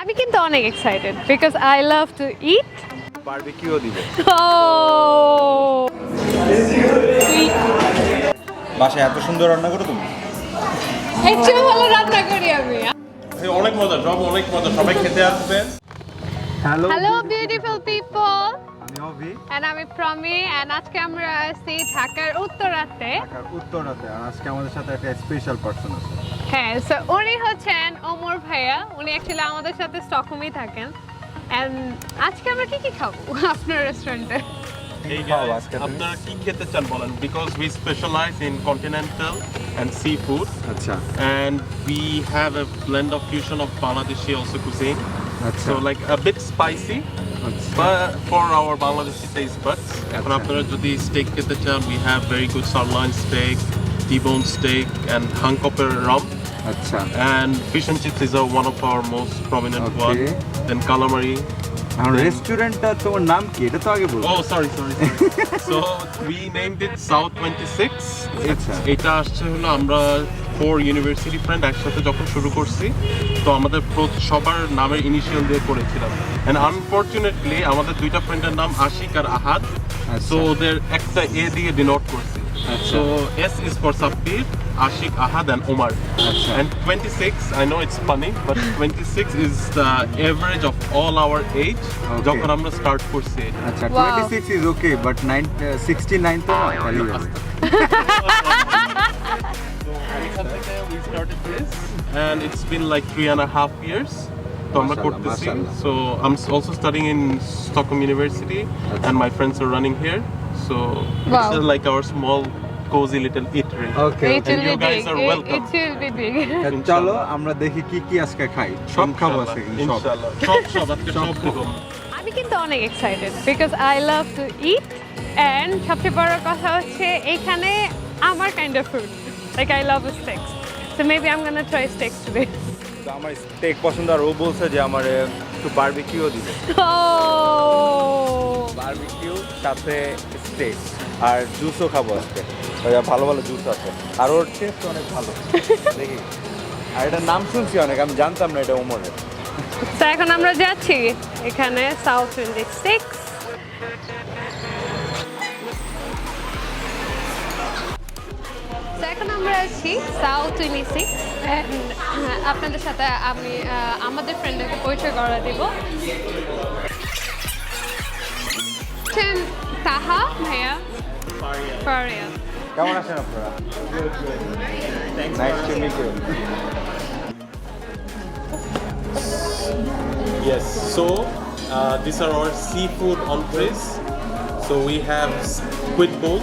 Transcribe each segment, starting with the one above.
আমি কিন্তু অনেক excited because I love to it barbecue দিবে বাসায় এত সুন্দর রান্না করো তুমি একটু ভালো রান্না করি আমি অনেক মজা সবাই খেতে আসবে হ্যালো বিউটিফুল পিপল আমি অভি এন্ড আমি প্রমি এন্ড আজকে আমরা আছি ঢাকার উত্তরাতে আর আজকে আমাদের সাথে একটা স্পেশাল পারসন আছে হ্যাঁ সো উনি হচ্ছেন ওমর ভাইয়া উনি অ্যাকচুয়ালি আমাদের সাথে স্টকহোমই থাকেন এন্ড আজকে আমরা কি খাবো আপনার রেস্টুরেন্টে Hey guys, আপনারা কি খেতে চান বলেন because we specialize in continental and seafood আচ্ছা and we have a blend of fusion of Bangladeshi also cuisine আচ্ছা so like a bit spicy but for our Bangladeshi taste buds এখন আপনারা যদি steak খেতে চান we have very good sirloin steak T-bone steak and hunk of rump আচ্ছা and fish and chips is one of our most prominent one then calamari our রেস্টুরেন্টটা তোমার নাম কি এটা তো আগে বলো Oh sorry so we named it South 26 আচ্ছা এটা আসছে হলো আমরা 4 ইউনিভার্সিটি ফ্রেন্ড একসাথে যখন শুরু করছি তো আমাদের সবার নামের ইনিশিয়াল দিয়ে করেছিলাম এন্ড আনফরচুনেটলি আমাদের দুইটা ফ্রেন্ডের নাম আশিক আর আহাদ সো ওদের একটা এ দিয়ে ডিনোট করছি so S is for Sabbir Ashik Ahad and Omar and 26 I know it's funny but 26 is the average of all our age যখন আমরা স্টার্ট করছি আচ্ছা 26 is okay but 69 তো না খালি we started this and it's been like 3.5 years so আমরা করতেছি so I'm also studying in Stockholm University and my friends are running here so it's like our small cozy little eatery okay and you guys are welcome it will be big চলো আমরা দেখি কি আজকে খাই সব খাবো আজকে ইনশাআল্লাহ সব আজকে সব খাবো আমি কিন্তু অনেক excited because I love to eat and সবচেয়ে বড় কথা হচ্ছে এখানে আমার kind of food like I love steaks so maybe I am gonna try steaks today তো আমার স্টেক পছন্দ আর ও বলছে যে আমার একটু বারবিকিউ দিবে বারবিকিউ সাথে স্টেক আর জুসও খাবো আজকে ভালো ভালো জুস আছে আর ওর টেস্ট অনেক ভালো দেখি আর এটার নাম শুনছি অনেক আমি জানতাম না এটা ওমরের তো এখন আমরা যাচ্ছি এখানে সাউথ 26 এখন আমরা আছি সাউথ 26 আপনাদের সাথে আমি আমাদের ফ্রেন্ডকে পরিচয় করা দেব তাহা ভাইয়া ফারিয়া কেমন আছেন আপনারা nice to meet you Yes, so these are our seafood entrees. So we have squid bowl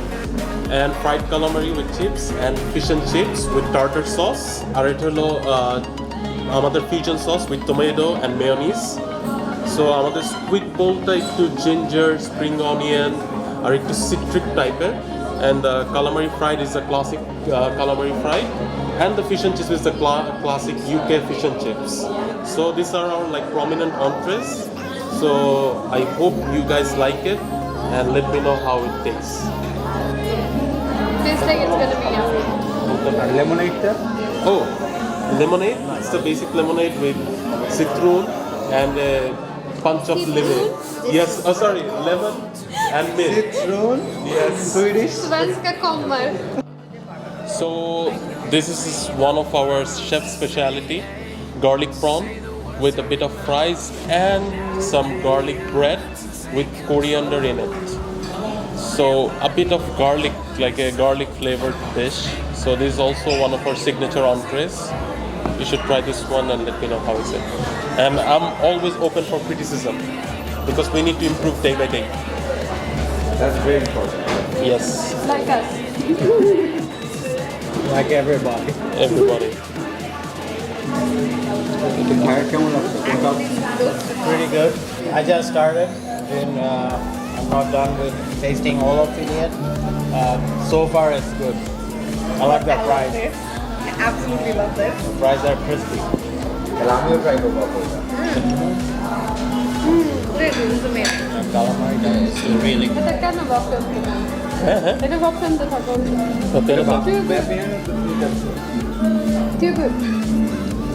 and fried calamari with chips and fish and chips with tartar sauce. আর এটা হলো আমাদের fusion sauce with tomato and mayonnaise. So আমাদের squid bowlটা একটু ginger, spring onion আর একটু citric টাইপের. And the calamari fried is a classic calamari fried. And the fish and chips is the classic UK fish and chips. So these are our like prominent entrees. So I hope you guys like it and let me know how it tastes. This thing is gonna be yummy. Lemonade? Oh, lemonade. It's the basic lemonade with citron and a punch of lemon. Yes, sorry, lemon and milk. Citron? Yes. Swedish? Svenska kommer. So this is one of our chef's specialty, garlic prawn with a bit of fries and some garlic bread with coriander in it. So a bit of garlic, like a garlic flavored dish. So this is also one of our signature entrees. You should try this one and let me know how is it. And I'm always open for criticism because we need to improve day by day. That's very important. Yes. Like us. Like everybody. Everybody. Pretty good. I just started and I'm not done with tasting all of it yet. So far it's good. I like the fries. I absolutely love this. The fries are crispy. This is amazing. And calamari is really good. এটা কেন ভাবছেন এটা ভাবছেন তো থাকুন Too good.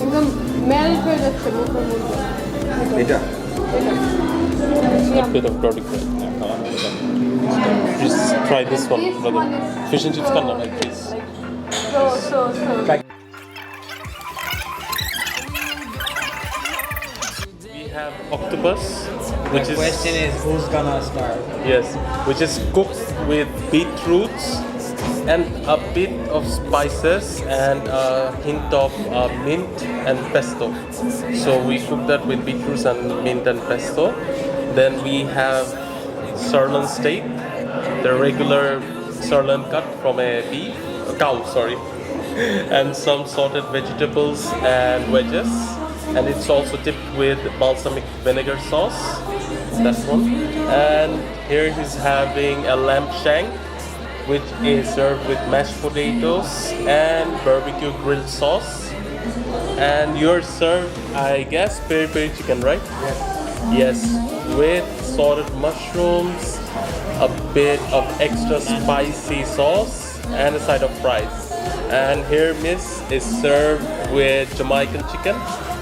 একদম melt হয়ে যাচ্ছে মুখের মধ্যে এটা A bit of garlic bread. Just try this one, brother. Fish and chips canna like this. So. We have octopus, which The is question is who's gonna start? yes, which is cooked with beetroots and a bit of spices and a hint of mint and pesto. So we cook that with beetroots and mint and pesto. Then we have sirloin steak, the regular sirloin cut from a cow, sorry, and some salted vegetables and wedges. And it's also tipped with balsamic vinegar sauce. That one. And here he's having a lamb shank, which is served with mashed potatoes and barbecue grilled sauce. And you're served, I guess, peri-peri chicken, right? Yes, with salted mushrooms, a bit of extra spicy sauce, and a side of fries. And here, miss, is served with Jamaican chicken,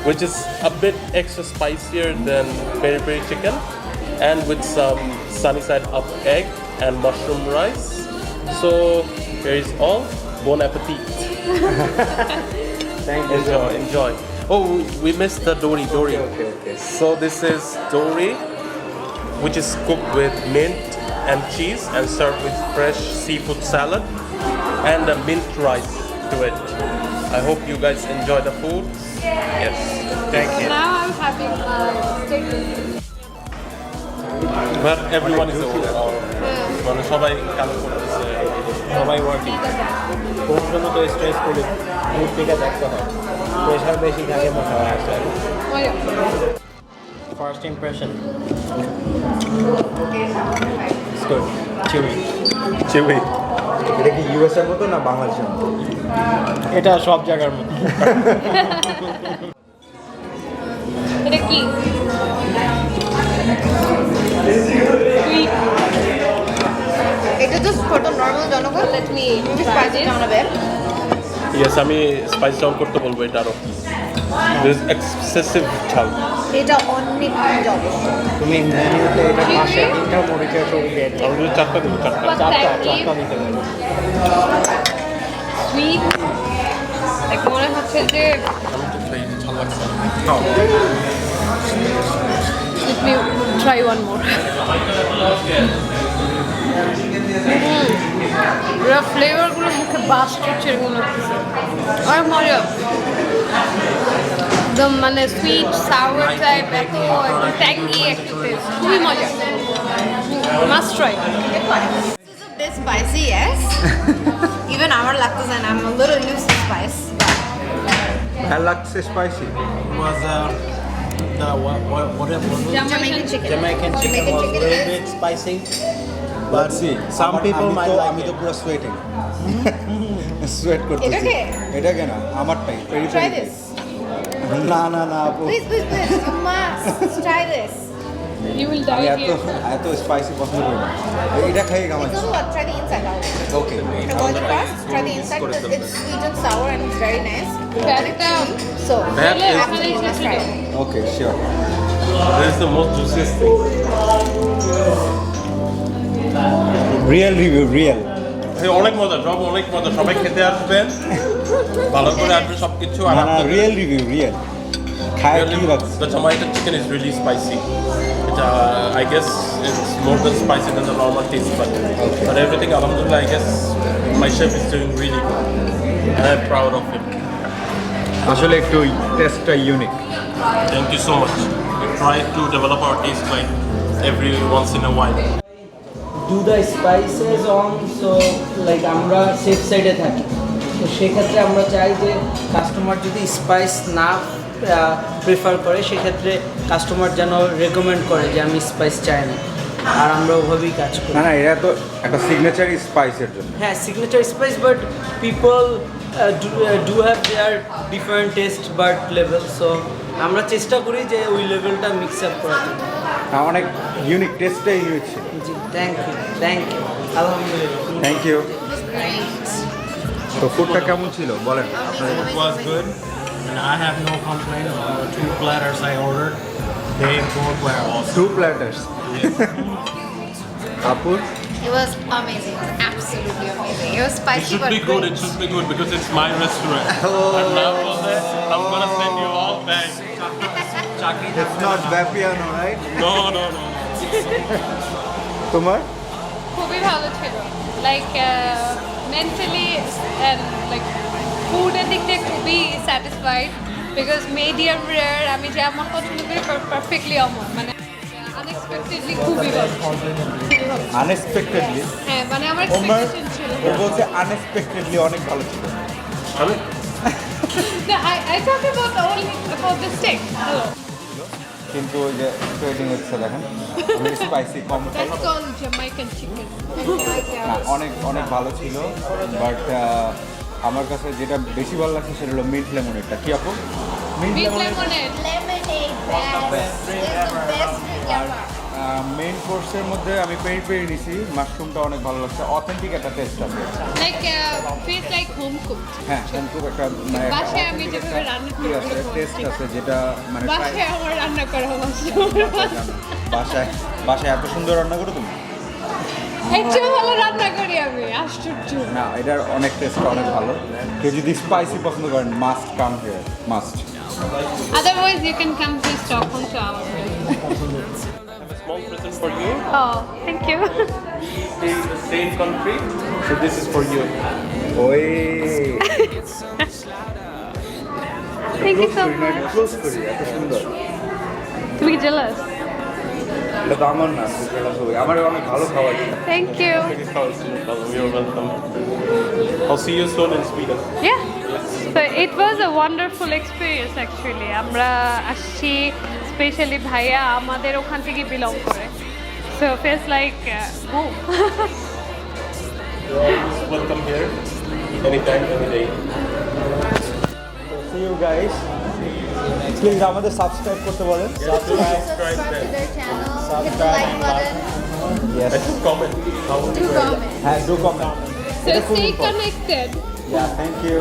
which is a bit extra spicier than peri-peri chicken, and with some sunny side up egg and mushroom rice. So here is all. Bon appetit. Thank you. Enjoy. Oh, we missed the dory. Okay. So this is dory, which is cooked with mint and cheese and served with fresh seafood salad and a mint rice to it. I hope you guys enjoy the food. Yes. Thank you. Now I'm having steak. But everyone is মানে সবাই কাজ করতেছে, সবাই working কোন জন্য তো stress করলে দূর থেকে দেখতে হয় প্রেশার বেশি থাকে মনে হয় আসলে first impression it's good chewy এটা কি ইউএস এর মতো না বাংলাদেশের মতো? এটা সব জায়গার মতো এটা কি? It's just for the normal জনগণ. Let me Maybe try spice it this. down a bit. Yes আমি স্পাইস ডাউন করতে বলবো এটা আরো দিস এক্সেসিভ ঝাল এটা অনেক জল. তুমি মেনুতে এটা পাশে তিনটা মরিচের সঙ্গে দিয়ে দাও। আমি চারটা দেবো চারটা What's চারটা that, Steve? চারটা দিতে পারো Sweet. Like মনে হচ্ছে যে আমি তো খাই ঝাল লাগছে let me try one more. পুরো ফ্লেভারগুলো মুখে বাস করছে এরকম লাগতেছে আর মজা একদম মানে সুইট সাওয়ার টাইপ একটু ট্যাঙ্গি একটু টেস্ট খুবই মজা must try This is a bit spicy, yes. Even আমার লাগতেছে and I'm a little used to spice. ভাল লাগছে spicy? was the what Jamaican chicken. Jamaican chicken was a little bit spicy. But some people might like আমি তো it. পুরো sweating sweat করতেছি এটাকে? এটাকে না আমারটাই পেরি Try this. না না না আপু Please. You must try this. You will আমি ডাই এত হিয়ার এত স্পাইসি পছন্দ করি না এটা খাই আমার Tell you what, try the inside out. Okay I boil it fast. Try the inside because it's sweet and sour and it's very nice. একটা So, That is- actually, you must try it. Okay sure This is the most juiciest thing. Real review real অনেক মজা সবাই খেতে আসবেন ভালো করে আসবেন সবকিছু আর না না আপনাদের রিয়েল রিভিউ রিয়েল খায় কি লাগছে the Jamaican chicken is really spicy. I guess it's more than spicy than the normal taste, but everything, alhamdulillah, I guess my chef is doing really good, and I'm proud of him. আসলে একটু টেস্টটা unique. Thank you so much. We try to develop our taste like every once in a while. do the spices on so like আমরা safe সাইডে থাকি তো সেক্ষেত্রে আমরা চাই যে কাস্টমার যদি স্পাইস না প্রেফার করে সেক্ষেত্রে কাস্টমার যেন রেকমেন্ড করে যে আমি স্পাইস চাই না আর আমরা ওভাবেই কাজ করি না না এটা তো একটা সিগনেচার স্পাইসের জন্য। হ্যাঁ signature spice but people do have their different taste but level so আমরা চেষ্টা করি যে ওই লেভেলটা মিক্স আপ করার জন্য অনেক ইউনিক টেস্টটাই ইউনিক ছিল। জি থ্যাংক ইউ আলহামদুলিল্লাহ থ্যাংক ইউ। তো ফুডটা কেমন ছিল বলেন আপনাদের? It was good, and I have no complaint about the 2 platters I ordered. They both were awesome. 2 platters. Apur? It was amazing. It was absolutely amazing. It was It spicy should but be good. rich. It should be good because it's my restaurant. And now for that, I'm gonna send you all back. It's not Vapiano, right? No. তোমার? খুবই ভালো ছিল like mentally and like ফুডের দিক থেকে খুবই satisfied because medium rare আমি যেমন পছন্দ করি পারফেক্টলি অমন মানে আনএক্সপেক্টেডলি খুবই ভালো আনএক্সপেক্টেডলি হ্যাঁ মানে আমার ওমর এক্সপেকটেশন ছিল ও বলছে আনএক্সপেক্টেডলি অনেক ভালো ছিল। I talk about the steak. Hello. কিন্তু ওই যে ট্রেডিং হচ্ছে দেখেন আমি স্পাইসি কম খাই। That's called Jamaican chicken. না অনেক অনেক ভালো ছিল বাট আমার কাছে যেটা বেশি ভালো লাগছে সেটা হলো মিন্ট লেমনেডটা কি আপু? Meat lemonade. Lemonade best. It's the best drink ever. Main কোর্সের মধ্যে আমি পেরি পেরি নিছি মাশরুমটা অনেক ভালো লাগছে অথেন্টিক একটা টেস্ট আছে Like feels like home cooked. হ্যাঁ কিন্তু একটা মানে বাসায় আমি যেভাবে রান্না করি আছে টেস্ট আছে যেটা মানে বাসায় আমার রান্না করা বাসায় বাসায় এত সুন্দর রান্না করো তুমি? একটু ভালো রান্না করি আমি আশ্চর্য না এটার অনেক টেস্ট অনেক ভালো কেউ যদি স্পাইসি পছন্দ করেন must come here must Otherwise you can come to Stockholm to our place. Small present for you. Oh, thank you. Stay in the same country, so this is for you. ওই Thank you so much. Close করি এত সুন্দর তুমি কি jealous? এটা তো আমার না এটা সবাই আমার অনেক ভালো খাবার Thank you. You're welcome. I'll see you soon in Sweden. Yeah. So it was a wonderful experience actually. আমরা আসছি স্পেশালি ভাইয়া আমাদের ওখান থেকে বিলং করে so feels like home. Welcome here. Anytime, any day. See you guys. Please আমাদের subscribe করতে বলেন Subscribe to their channel. Hit the like button. Yes. And comment. How would Do you rate it? comment. হ্যাঁ do comment So stay connected. Yeah, thank you.